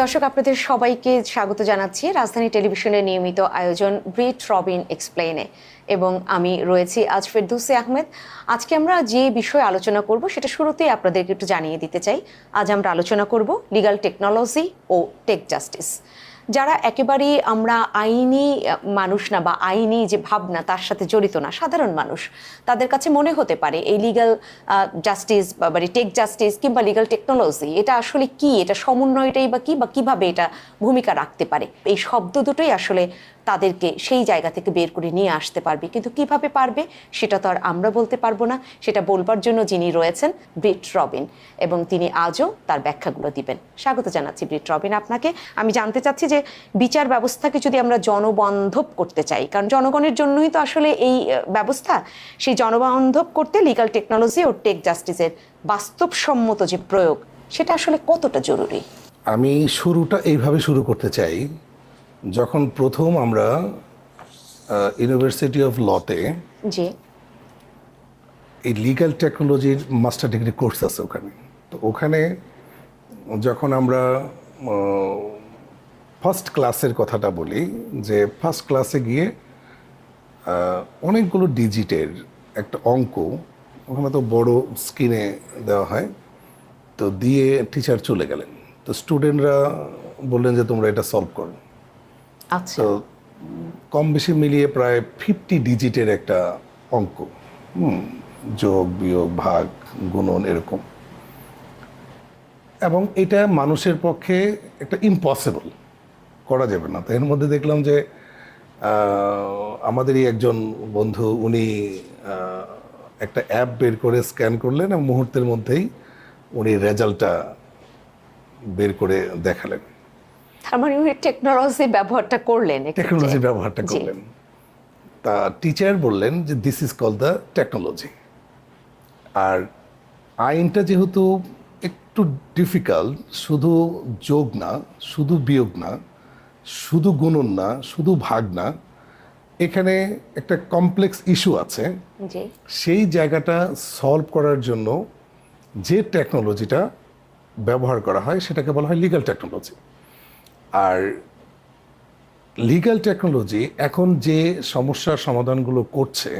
দর্শক, আপনাদের সবাইকে স্বাগত জানাচ্ছি রাজধানী টেলিভিশনের নিয়মিত আয়োজন ব্রিট রবিন এক্সপ্লেইনে, এবং আমি রয়েছি আজ ফেরদৌসী আহমেদ। আজকে আমরা যে বিষয়ে আলোচনা করব সেটা শুরুতেই আপনাদেরকে একটু জানিয়ে দিতে চাই। আজ আমরা আলোচনা করব লিগ্যাল টেকনোলজি ও টেক জাস্টিস। যারা একেবারেই আমরা আইনি মানুষ না বা আইনি যে ভাবনা তার সাথে জড়িত না, সাধারণ মানুষ, তাদের কাছে মনে হতে পারে এই লিগ্যাল জাস্টিস বা টেক জাস্টিস কিংবা লিগ্যাল টেকনোলজি এটা আসলে কি, এটা সমন্বয়টাই বা কি, বা কিভাবে এটা ভূমিকা রাখতে পারে। এই শব্দ দুটোই আসলে তাদেরকে সেই জায়গা থেকে বের করে নিয়ে আসতে পারবে, কিন্তু কিভাবে পারবে সেটা তো আর আমরা বলতে পারবো না। সেটা বলবার জন্য যিনি রয়েছেন ব্রিট রবিন, এবং তিনি আজও তার ব্যাখ্যাগুলো দিবেন। স্বাগত জানাচ্ছি ব্রিট রবিন আপনাকে। আমি জানতে চাচ্ছি যে বিচার ব্যবস্থাকে যদি আমরা জনবান্ধব করতে চাই, কারণ জনগণের জন্যই তো আসলে এই ব্যবস্থা, সেই জনবান্ধব করতে লিগ্যাল টেকনোলজি ও টেক জাস্টিসের বাস্তবসম্মত যে প্রয়োগ সেটা আসলে কতটা জরুরি? আমি শুরুটা এইভাবে শুরু করতে চাই। যখন প্রথম আমরা ইউনিভার্সিটি অফ লতে জি এই লিগ্যাল টেকনোলজির মাস্টার ডিগ্রি কোর্স আছে ওখানে, তো ওখানে যখন আমরা ফার্স্ট ক্লাসের কথাটা বলি, যে ফার্স্ট ক্লাসে গিয়ে অনেকগুলো ডিজিটের একটা অঙ্ক ওখানে তো বড় স্ক্রিনে দেওয়া হয়, তো দিয়ে টিচার চলে গেলেন। তো স্টুডেন্টরা বললেন যে তোমরা এটা সলভ করো। আচ্ছা, তো কম বেশি মিলিয়ে প্রায় 50 ডিজিটের একটা অঙ্ক, যোগ বিয়োগ ভাগ গুণন এরকম, এবং এটা মানুষের পক্ষে একটা ইম্পসিবল, করা যাবে না। তো এর মধ্যে দেখলাম যে আমাদেরই একজন বন্ধু, উনি একটা অ্যাপ বের করে স্ক্যান করলেন এবং মুহূর্তের মধ্যেই উনি রেজাল্টটা বের করে দেখালেন। তার মানে উনি টেকনোলজি ব্যবহারটা করলেন, টেকনোলজির ব্যবহারটা করলেন। তা টিচার বললেন যে this is call the technology. আর আইনটা যেহেতু একটু ডিফিকাল্ট, শুধু যোগ না, শুধু বিয়োগ না, শুধু গুণন না, শুধু ভাগ না, এখানে একটা কমপ্লেক্স ইস্যু আছে। সেই জায়গাটা সলভ করার জন্য যে টেকনোলজিটা ব্যবহার করা হয় সেটাকে বলা হয় লিগ্যাল টেকনোলজি। আর লিগ্যাল টেকনোলজি এখন যে সমস্যার সমাধানগুলো করছে,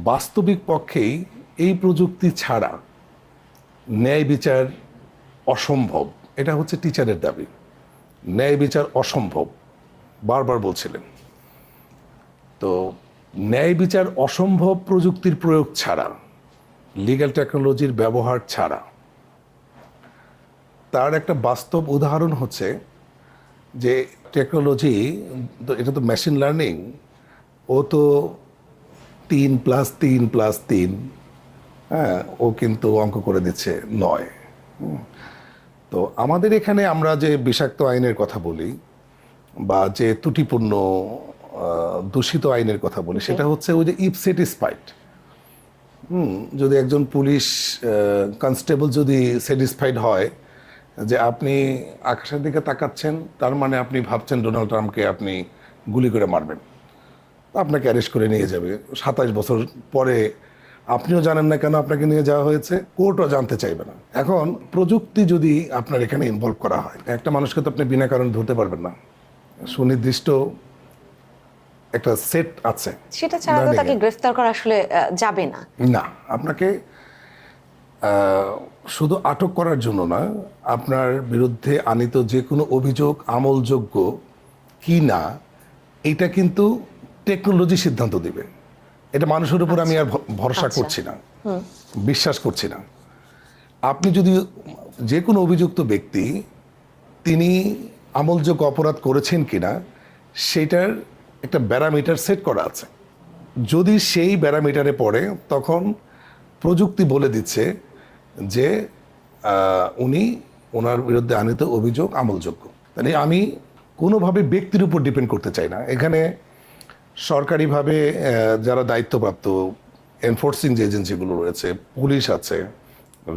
বাস্তবিক পক্ষেই এই প্রযুক্তি ছাড়া ন্যায় বিচার অসম্ভব। এটা হচ্ছে টিচারের দাবি, ন্যায় বিচার অসম্ভব, বারবার বলছিলেন। তো ন্যায় বিচার অসম্ভব প্রযুক্তির প্রয়োগ ছাড়া, লিগ্যাল টেকনোলজির ব্যবহার ছাড়া। তার একটা বাস্তব উদাহরণ হচ্ছে যে টেকনোলজি, এটা তো মেশিন লার্নিং, ও তো 3+3+3, হ্যাঁ, ও কিন্তু অঙ্ক করে দিচ্ছে 9। তো আমাদের এখানে আমরা যে বিষাক্ত আইনের কথা বলি বা যে ত্রুটিপূর্ণ দূষিত আইনের কথা বলি, সেটা হচ্ছে ওই যে ইফ স্যাটিসফাইড। যদি একজন পুলিশ কনস্টেবল যদি স্যাটিসফাইড হয় যে আপনি আকাশের দিকে তাকাচ্ছেন, তার মানে আপনি ভাবছেন ডোনাল্ড ট্রাম্পকে আপনি গুলি করে মারবেন, আপনাকে অ্যারেস্ট করে নিয়ে যাবে। 27 বছর পরে আপনিও জানেন না কেন আপনাকে নিয়ে যাওয়া হয়েছে, কোর্টও জানতে চাইবে না। এখন প্রযুক্তি যদি আপনার এখানে ইনভলভ করা হয়, একটা মানুষকে তো আপনি বিনা কারণে ধরতে পারবেন না, সুনির্দিষ্ট একটা সেট আছে, সেটা ছাড়া তো তাকে গ্রেফতার করা আসলে যাবে না। না, আপনাকে শুধু আটক করার জন্য না, আপনার বিরুদ্ধে আনিত যে কোনো অভিযোগ আমলযোগ্য কি না, এটা কিন্তু টেকনোলজি সিদ্ধান্ত দিবে। এটা মানুষের উপর আমি আর ভরসা করছি না, বিশ্বাস করছি না। আপনি যদি যে কোনো অভিযুক্ত ব্যক্তি তিনি আমলযোগ্য অপরাধ করেছেন কিনা সেটার একটা প্যারামিটার সেট করা আছে। যদি সেই প্যারামিটারে পড়ে, তখন প্রযুক্তি বলে দিচ্ছে যে উনি ওনার বিরুদ্ধে আনিত অভিযোগ আমলযোগ্য। তাহলে আমি কোনোভাবে ব্যক্তির উপর ডিপেন্ড করতে চাই না। এখানে সরকারিভাবে যারা দায়িত্বপ্রাপ্ত এনফোর্সিং যে এজেন্সিগুলো রয়েছে, পুলিশ আছে,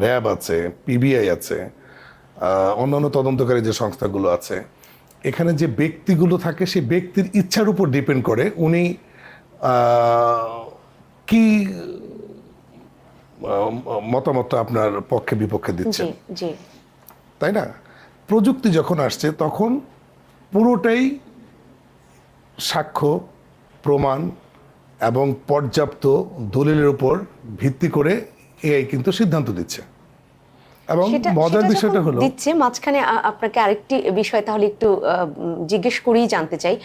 র্যাব আছে, পিবিআই আছে, অন্যান্য তদন্তকারী যে সংস্থাগুলো আছে, এখানে যে ব্যক্তিগুলো থাকে সেই ব্যক্তির ইচ্ছার উপর ডিপেন্ড করে উনি কি মতামতটা আপনার পক্ষে বিপক্ষে দিচ্ছেন, তাই না? প্রযুক্তি যখন আসছে তখন পুরোটাই সাক্ষ্য, প্রমাণ এবং পর্যাপ্ত দলিলের উপর ভিত্তি করে এআই কিন্তু সিদ্ধান্ত দিচ্ছে। এবং মজার সেটা বিষয়টা যখন হলো, দিচ্ছে মাঝখানে আপনাকে আরেকটি বিষয় তাহলে একটু জিজ্ঞেস করেই জানতে চাই।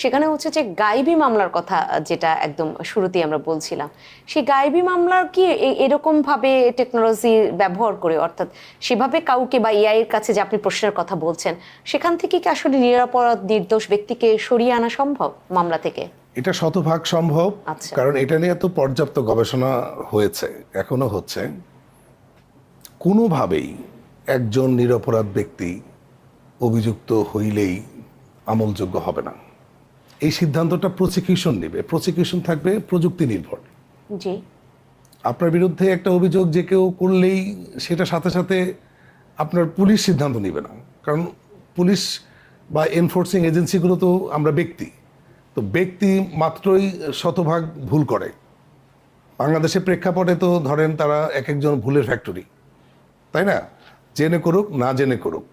সেখানে হচ্ছে যে গায়েবী মামলার কথা, যেটা একদম শুরুতেই আমরা বলছিলাম, সেই গায়েবী মামলার কি এরকম ভাবে টেকনোলজি ব্যবহার করে, অর্থাৎ সেভাবে কাউকে বা এআই এর কাছে যে আপনি প্রশ্নের কথা বলছেন, সেখান থেকে কি আসলে নিরপরাধ নির্দোষ ব্যক্তিকে সরিয়ে আনা সম্ভব মামলা থেকে? এটা শতভাগ সম্ভব। আচ্ছা। কারণ এটা নিয়ে তো পর্যাপ্ত গবেষণা হয়েছে, এখনো হচ্ছে। কোনোভাবেই একজন নিরপরাধ ব্যক্তি অভিযুক্ত হইলেই আমলযোগ্য হবে না। এই সিদ্ধান্তটা প্রসিকিউশন নেবে। প্রসিকিউশন থাকবে প্রযুক্তি নির্ভর। জি। আপনার বিরুদ্ধে একটা অভিযোগ যে কেউ করলেই সেটা সাথে সাথে আপনার পুলিশ সিদ্ধান্ত নেবে না। কারণ পুলিশ বা এনফোর্সিং এজেন্সিগুলো তো আমরা ব্যক্তি, তো ব্যক্তি মাত্রই শতভাগ ভুল করে। বাংলাদেশের প্রেক্ষাপটে তো ধরেন তারা এক একজন ভুলের ফ্যাক্টরি, তাই না? জেনে করুক না জেনে করুক।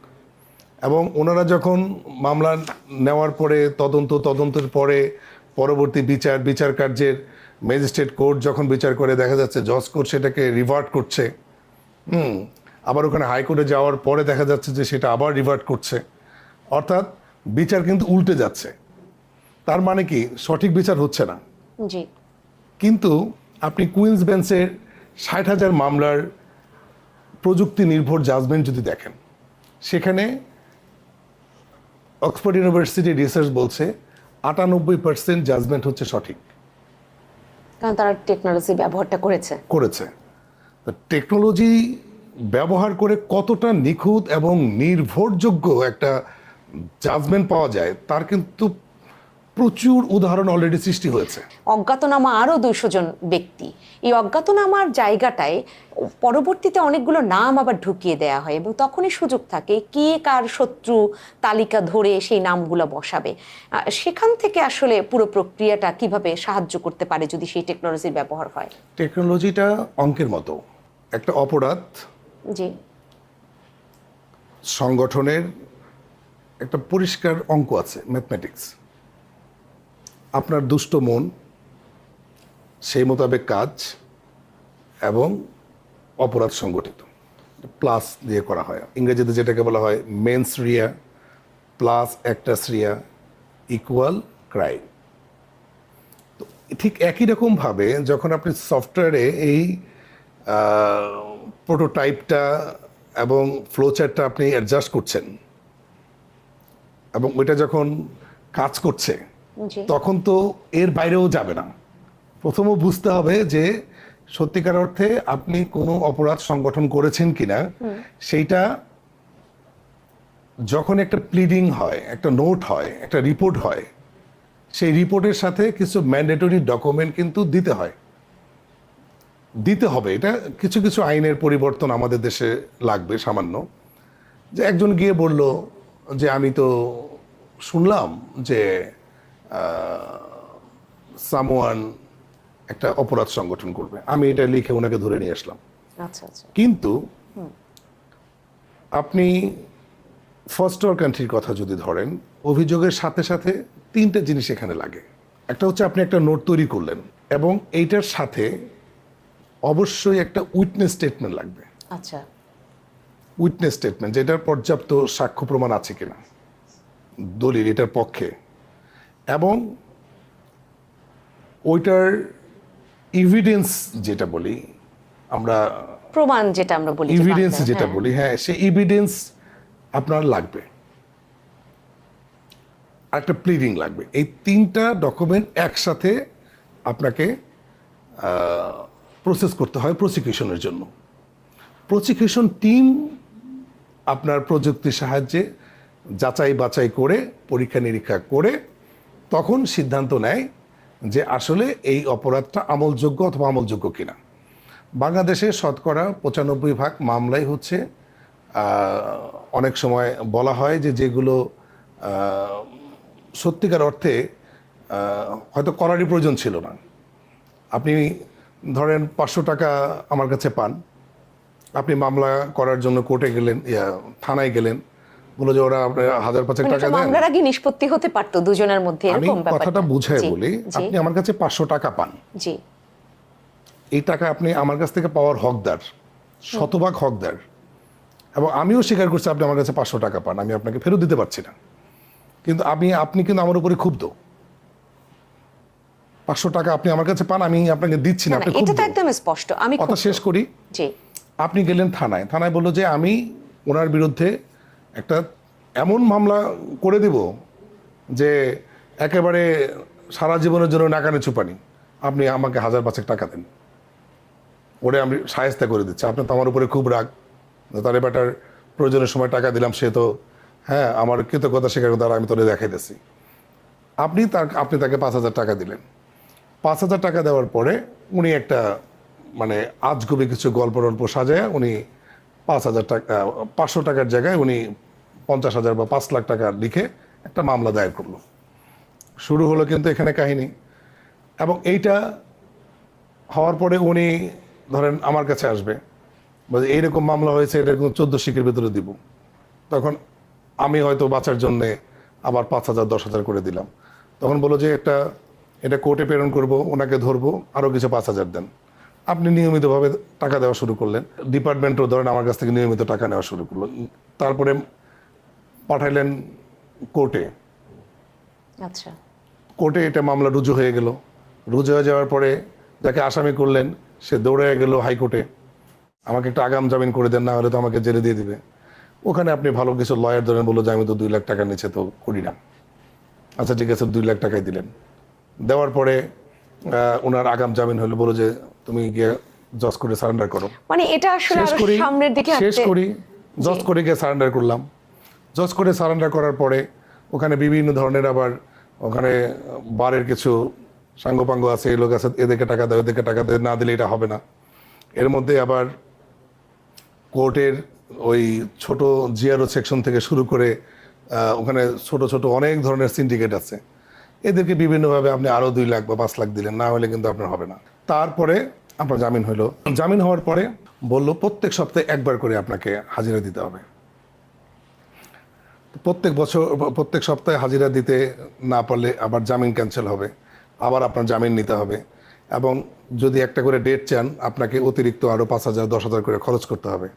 এবং ওনারা যখন মামলা নেওয়ার পরে তদন্তের পরে পরবর্তী বিচার কার্যের ম্যাজিস্ট্রেট কোর্ট যখন বিচার করে দেখা যাচ্ছে জজ কোর্ট সেটাকে রিভার্ট করছে, আবার ওখানে হাইকোর্টে যাওয়ার পরে দেখা যাচ্ছে যে সেটা আবার রিভার্ট করছে, অর্থাৎ বিচার কিন্তু উল্টে যাচ্ছে। তার মানে কি সঠিক বিচার হচ্ছে না। জি। কিন্তু আপনি কুইন্স বেঞ্চের 60,000 মামলার প্রযুক্তি নির্ভর জাজমেন্ট যদি দেখেন, সেখানে অক্সফোর্ড ইউনিভার্সিটি রিসার্চ বলছে 98% জাজমেন্ট হচ্ছে সঠিক। কারণ তারা টেকনোলজি ব্যবহারটা করেছে। তো টেকনোলজি ব্যবহার করে কতটা নিখুঁত এবং নির্ভরযোগ্য একটা জাজমেন্ট পাওয়া যায় তার কিন্তু প্রচুর উদাহরণ অলরেডি সৃষ্টি হয়েছে। অজ্ঞাতনামা আরো 200 জন ব্যক্তি, এই অজ্ঞাতনামার জায়গাটায় পরবর্তীতে অনেকগুলো নাম আবার ঢুকিয়ে দেয়া হয় এবং তখনই সুযোগ থাকে কে কার শত্রু তালিকা ধরে সেই নামগুলো বসাবে। সেখান থেকে আসলে পুরো প্রক্রিয়াটা কিভাবে সাহায্য করতে পারে যদি সেই টেকনোলজির ব্যবহার হয়? টেকনোলজিটা অঙ্কের মতো। একটা অপরাধ জি। সংগঠনের একটা পরিষ্কার অঙ্ক আছে, ম্যাথমেটিক্স। আপনার দুষ্ট মন, সেই মোতাবেক কাজ এবং অপরাধ সংগঠিত প্লাস দিয়ে করা হয়। ইংরেজিতে যেটাকে বলা হয় mens rea plus actus rea equal crime. তো ঠিক একই রকমভাবে যখন আপনি সফটওয়্যারে এই প্রোটোটাইপটা এবং ফ্লোচার্টটা আপনি অ্যাডজাস্ট করছেন এবং ওইটা যখন কাজ করছে, জি। তখন তো এর বাইরেও যাবে না। প্রথমে বুঝতে হবে যে সত্যিকার অর্থে আপনি কোনো অপরাধ সংগঠন করেছেন কিনা। সেইটা যখন একটা প্লিডিং হয়, একটা নোট হয়, একটা রিপোর্ট হয়, সেই রিপোর্টের সাথে কিছু ম্যান্ডেটরি ডকুমেন্ট কিন্তু দিতে হবে। এটা কিছু কিছু আইনের পরিবর্তন আমাদের দেশে লাগবে সামান্য। যে একজন গিয়ে বলল যে আমি তো শুনলাম যে সামওয়ান একটা অপরাধ সংগঠন করবে, আমি এটা লিখে ওনাকে ধরে নিয়ে আসলাম। আচ্ছা আচ্ছা। কিন্তু আপনি ফার্স্ট ওয়ার্ল্ড কান্ট্রির কথা যদি ধরেন, অভিযোগের সাথে সাথে 3টে জিনিস এখানে লাগে। একটা হচ্ছে আপনি একটা নোট তৈরি করলেন এবং এইটার সাথে অবশ্যই একটা উইটনেস স্টেটমেন্ট লাগবে। আচ্ছা। উইটনেস স্টেটমেন্ট যেটার পর্যাপ্ত সাক্ষ্য প্রমাণ আছে কিনা, দলিল এটার পক্ষে, এবং ওইটার এভিডেন্স যেটা বলি আমরা, প্রমাণ যেটা আমরা বলি, এভিডেন্স যেটা বলি, হ্যাঁ, সেই এভিডেন্স আপনার লাগবে। একটা প্লিডিং লাগবে। এই 3টা ডকুমেন্ট একসাথে আপনাকে প্রসেস করতে হয় প্রসিকিউশনের জন্য। প্রসিকিউশন টিম আপনার প্রযুক্তির সাহায্যে যাচাই বাছাই করে পরীক্ষা নিরীক্ষা করে তখন সিদ্ধান্ত নেয় যে আসলে এই অপরাধটা আমলযোগ্য অথবা আমলযোগ্য কিনা। বাংলাদেশে শতকরা 95% মামলাই হচ্ছে অনেক সময় বলা হয় যে যেগুলো সত্যিকার অর্থে হয়তো করারই প্রয়োজন ছিল না। আপনি ধরেন 500 টাকা আমার কাছে পান, আপনি মামলা করার জন্য কোর্টে গেলেন, থানায় গেলেন, বললো যে ওরা আপনার 1000-5 মানে টাকা এটা দেন। মামলার আগে নিষ্পত্তি হতে পারতো দুজনের মধ্যে, আমি এরকম ব্যাপারটা। কথাটা বুঝাই জি, বলি, জি, আপনি আমার কাছে 500 টাকা পান, জি, এই টাকা আপনি আমার কাছ থেকে পাওয়ার হকদার, শতভাগ হকদার, এবং আমিও স্বীকার করছি আপনি আমার কাছে 500 টাকা পান, আমি আপনাকে ফেরত দিতে পারছি না, কিন্তু আপনি কিন্তু আমার উপরে ক্ষুব্ধ। 500 টাকা আপনি আমার কাছে পান, আমি আপনাকে দিচ্ছি না, না, আপনি এটা ক্ষুব্ধ। তো একদম স্পষ্ট। আমি কথা ক্ষুব্ধ। শেষ করি। জি, আপনি গেলেন থানায়, থানায় বললো যে আমি ওনার বিরুদ্ধে একটা এমন মামলা করে দিব যে একেবারে সারা জীবনের জন্য নাকানে চুপানি, আপনি আমাকে 1000-5 টাকা দেন, ওরে আমি সায়স্তা করে দিচ্ছি। আপনি তো আমার উপরে খুব রাগ, তার এবারটার প্রয়োজনের সময় টাকা দিলাম, সে তো হ্যাঁ আমার কৃতজ্ঞতা স্বীকার দ্বারা আমি তোরে দেখাই দিচ্ছি। আপনি তাকে 5000 টাকা দিলেন। 5000 টাকা দেওয়ার পরে উনি একটা মানে আজগুবি কিছু গল্প টল্প সাজায় উনি 5000 টাকা 500 টাকার জায়গায় উনি 50,000 বা 5 লাখ টাকা লিখে একটা মামলা দায়ের করলো। শুরু হলো কিন্তু এখানে কাহিনী। এবং এইটা হওয়ার পরে উনি ধরেন আমার কাছে আসবে, বলে এইরকম মামলা হয়েছে, এটা এরকম 14 শিকের ভিতরে দিব। তখন আমি হয়তো বাঁচার জন্যে আবার 5,000 10,000 করে দিলাম। তখন বলো যে এটা কোর্টে প্রেরণ করব, ওনাকে ধরবো, আরও কিছু 5,000 দেন। আপনি নিয়মিতভাবে টাকা দেওয়া শুরু করলেন, ডিপার্টমেন্টও ধরেন আমার কাছ থেকে নিয়মিত টাকা নেওয়া শুরু করলো। তারপরে পাঠাইলেন কোর্টে, আচ্ছা, কোর্টে এটা মামলা রুজু হয়ে গেল। রুজু হয়ে যাওয়ার পরে যাকে আসামি করলেন সে দৌড়ে গেল হাইকোর্টে, আমাকে একটা আগাম জামিন করে দেন, না হলে তো আমাকে জেলে দিয়ে দিবে। ওখানে আপনি ভালো কিছু লয়ার ধরেন, বললো যে আমি তো 2 লাখ টাকার নিচে তো করি না। আচ্ছা ঠিক আছে, 2 লাখ টাকাই দিলেন। দেওয়ার পরে ওনার আগাম জামিন হলো, বলো যে তুমি গিয়ে জজ করে সারেন্ডার করো। মানে এটা আসলে শেষ আরো করি, সামনের দিকে শেষ হাঁটতে- করি, জজ জি। করে গিয়ে সারেন্ডার করলাম। জজ করে সারেন্ডার করার পরে ওখানে বিভিন্ন ধরনের আবার ওখানে বারের কিছু সাঙ্গপাঙ্গ আছে, এই লোক আছে, এদেরকে টাকা দেয়, এদেরকে টাকা দেয়, না দিলে এটা হবে না। এর মধ্যে আবার কোর্টের ওই ছোট জিআরও সেকশন থেকে শুরু করে ওখানে ছোট ছোট অনেক ধরনের সিন্ডিকেট আছে, এদেরকে বিভিন্নভাবে আপনি আরও 2 লাখ বা 5 লাখ দিলেন, না হলে কিন্তু আপনার হবে না। তারপরে আপনার জামিন হলো। জামিন হওয়ার পরে বললো প্রত্যেক সপ্তাহে একবার করে আপনাকে হাজিরা দিতে হবে। প্রত্যেক সপ্তাহে হাজিরা দিতে না পারলে আবার জামিন ক্যান্সেল হবে, আবার আপনার জামিন নিতে হবে, এবং যদি একটা করে ডেট চান আপনাকে অতিরিক্ত আরও 5,000 10,000 করে খরচ করতে হবে।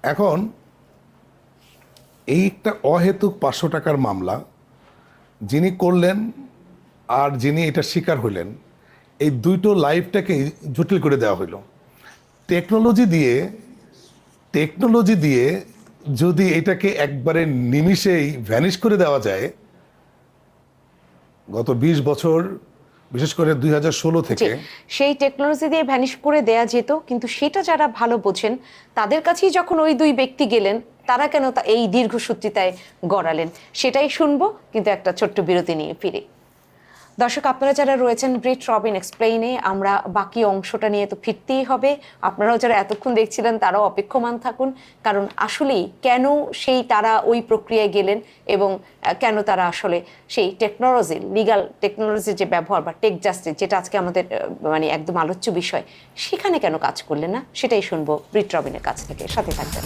এখন এই একটা অহেতুক 500 টাকার মামলা যিনি করলেন আর যিনি এটা শিকার হইলেন, এই দুটো লাইফটাকে জটিল করে দেওয়া হইল। টেকনোলজি দিয়ে যদি এটাকে একবারে নিমিষেই ভ্যানিশ করে দেওয়া যায়, গত 20 বছর বিশেষ করে 2016 জি, থেকে সেই টেকনোলজি দিয়ে ভ্যানিশ করে দেয়া যেত, কিন্তু সেটা যারা ভালো বোঝেন তাদের কাছেই যখন ওই দুই ব্যক্তি গেলেন, তারা কেন এই দীর্ঘসূত্রিতায় গড়ালেন, সেটাই শুনবো, কিন্তু একটা ছোট্ট বিরতি নিয়ে ফিরে। দর্শক, আপনারা যারা রয়েছেন ব্রিট রবিন এক্সপ্লেইনে, আমরা বাকি অংশটা নিয়ে তো ফিরতেই হবে। আপনারাও যারা এতক্ষণ দেখছিলেন তারাও অপেক্ষমান থাকুন, কারণ আসলেই কেন তারা ওই প্রক্রিয়ায় গেলেন এবং কেন তারা আসলে সেই টেকনোলজি, লিগ্যাল টেকনোলজির যে ব্যবহার বা টেক জাস্টিস, যেটা আজকে আমাদের মানে একদম আলোচ্য বিষয়, সেখানে কেন কাজ করলেন না, সেটাই শুনবো ব্রিট রবিনের কাছ থেকে। সাথে থাকবেন।